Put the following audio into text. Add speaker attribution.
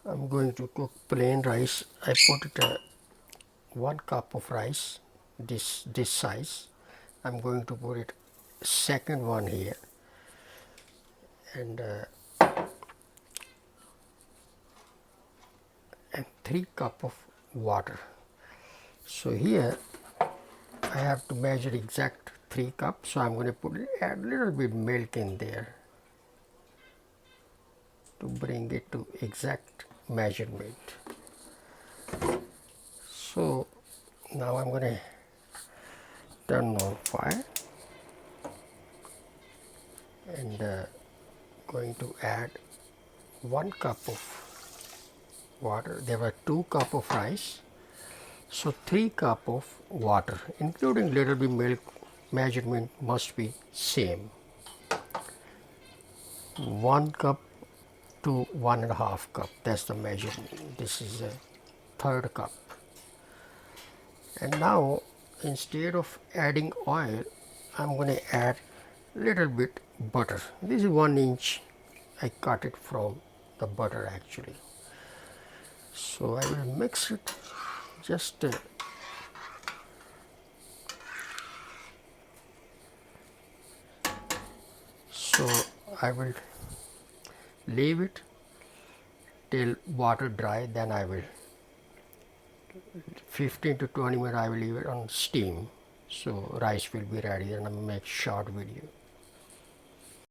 Speaker 1: I'm going to cook plain rice. I put it 1 cup of rice, this size. I'm going to put it second one here, and 3 cup of water. So here I have to measure exact 3 cups. So I'm going to add a little bit milk in there to bring it to exact measurement. So now I'm going to turn on fire and going to add 1 cup of water. There were 2 cups of rice, so 3 cups of water, including little bit milk. Measurement must be same. 1 cup to 1.5 cup. That's the measurement. This is the third cup. And now instead of adding oil, I'm going to add little bit butter. This is 1 inch. I cut it from the butter actually. So I will mix it just so I will leave it till water dry, then I will 15 to 20 minutes I will leave it on steam, so rice will be ready, and I'll make short video.